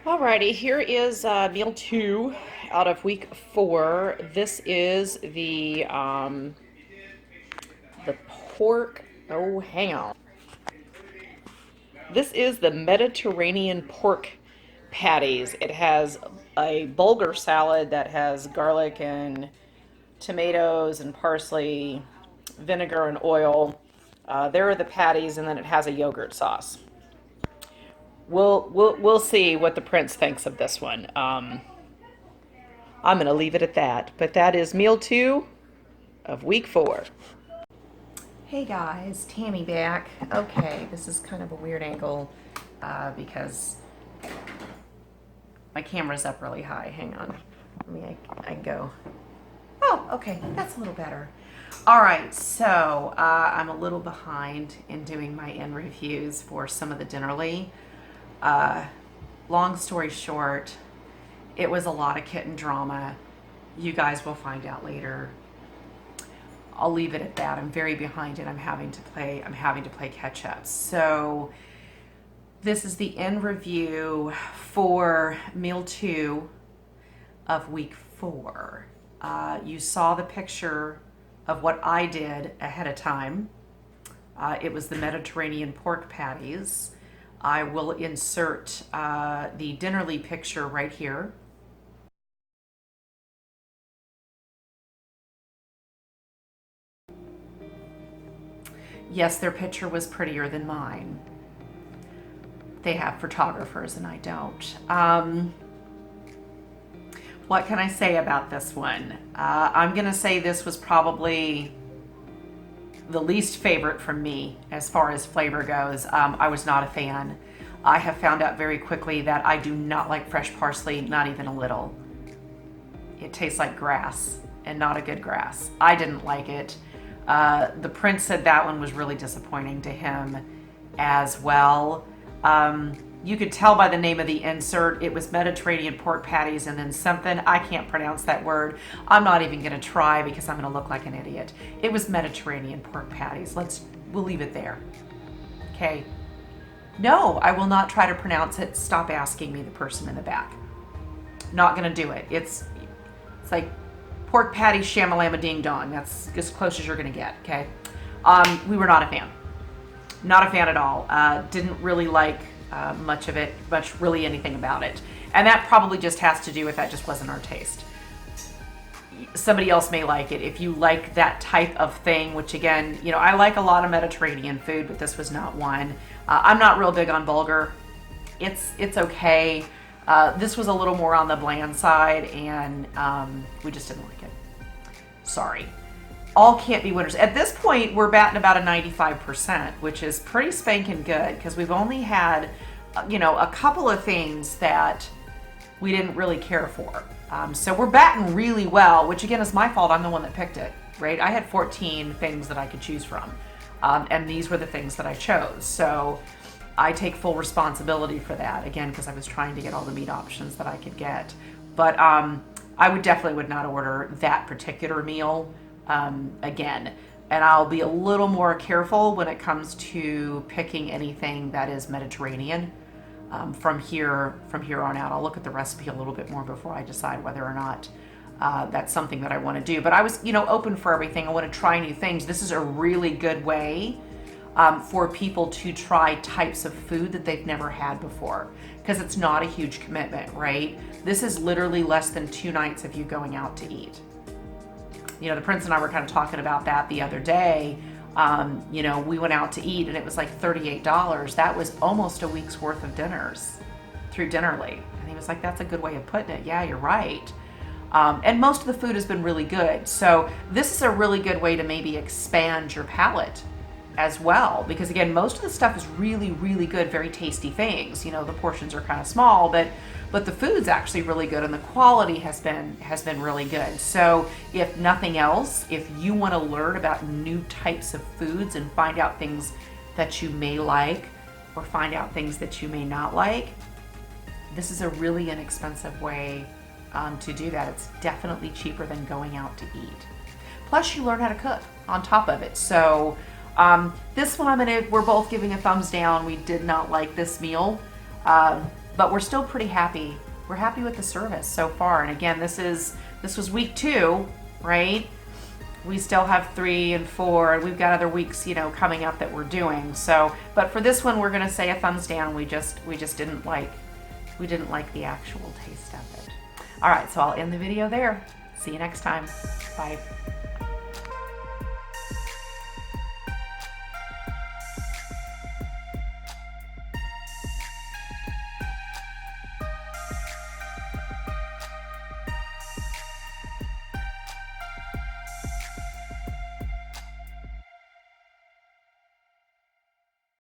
Alrighty, here is meal two out of week 4. This is the pork. Oh, hang on. This is the Mediterranean pork patties. It has a bulgur salad that has garlic and tomatoes and parsley, vinegar and oil. There are the patties, and then it has a yogurt sauce. We'll see what the prince thinks of this one. I'm going to leave it at that. But that is meal 2 of week 4. Hey guys, Tammy back. Okay, this is kind of a weird angle because my camera's up really high. Hang on. I go. Oh, okay, that's a little better. All right, so I'm a little behind in doing my end reviews for some of the Dinnerly. Long story short, it was a lot of kitten drama. You guys will find out later. I'll leave it at that. I'm very behind and I'm having to play catch up. So this is the end review for meal 2 of week 4. You saw the picture of what I did ahead of time. It was the Mediterranean pork patties. I will insert the Dinnerly picture right here. Yes, their picture was prettier than mine. They have photographers and I don't. What can I say about this one? I'm going to say this was probably the least favorite from me as far as flavor goes. I was not a fan. I have found out very quickly that I do not like fresh parsley, not even a little. It tastes like grass and not a good grass. I didn't like it. The prince said that one was really disappointing to him as well. You could tell by the name of the insert, it was Mediterranean pork patties and then something. I can't pronounce that word. I'm not even going to try because I'm going to look like an idiot. It was Mediterranean pork patties. We'll leave it there. Okay. No, I will not try to pronounce it. Stop asking me, the person in the back. Not going to do it. It's like pork patty shamalama ding dong. That's as close as you're going to get. Okay. We were not a fan. Not a fan at all. Didn't really like much of it, really anything about it. And that probably just has to do with that just wasn't our taste. Somebody else may like it. If you like that type of thing, which again, I like a lot of Mediterranean food, but this was not one. I'm not real big on bulgur. It's okay. This was a little more on the bland side, and we just didn't like it. Sorry. All can't be winners. At this point, we're batting about a 95%, which is pretty spanking good because we've only had, a couple of things that we didn't really care for. So we're batting really well, which again is my fault. I'm the one that picked it, right? I had 14 things that I could choose from, and these were the things that I chose. So I take full responsibility for that, again, because I was trying to get all the meat options that I could get. But I would not order that particular meal again, and I'll be a little more careful when it comes to picking anything that is Mediterranean from here on out. I'll look at the recipe a little bit more before I decide whether or not that's something that I want to do. But I was open for everything. I want to try new things. This is a really good way for people to try types of food that they've never had before, because it's not a huge commitment, right? This is literally less than 2 nights of you going out to eat. The prince and I were kind of talking about that the other day. We went out to eat and it was like $38. That was almost a week's worth of dinners through Dinnerly. And he was like, that's a good way of putting it. Yeah, you're right. And most of the food has been really good. So this is a really good way to maybe expand your palate as well. Because again, most of the stuff is really, really good, very tasty things. The portions are kind of small, but the food's actually really good and the quality has been really good. So if nothing else, if you want to learn about new types of foods and find out things that you may like or find out things that you may not like, this is a really inexpensive way to do that. It's definitely cheaper than going out to eat. Plus you learn how to cook on top of it. So this one we're both giving a thumbs down. We did not like this meal. but we're still pretty happy. We're happy with the service so far. And again, this was week 2, right? We still have 3 and 4. We've got other weeks, you know, coming up that we're doing. So, but for this one, we're going to say a thumbs down. We just didn't like the actual taste of it. All right, so I'll end the video there. See you next time. Bye.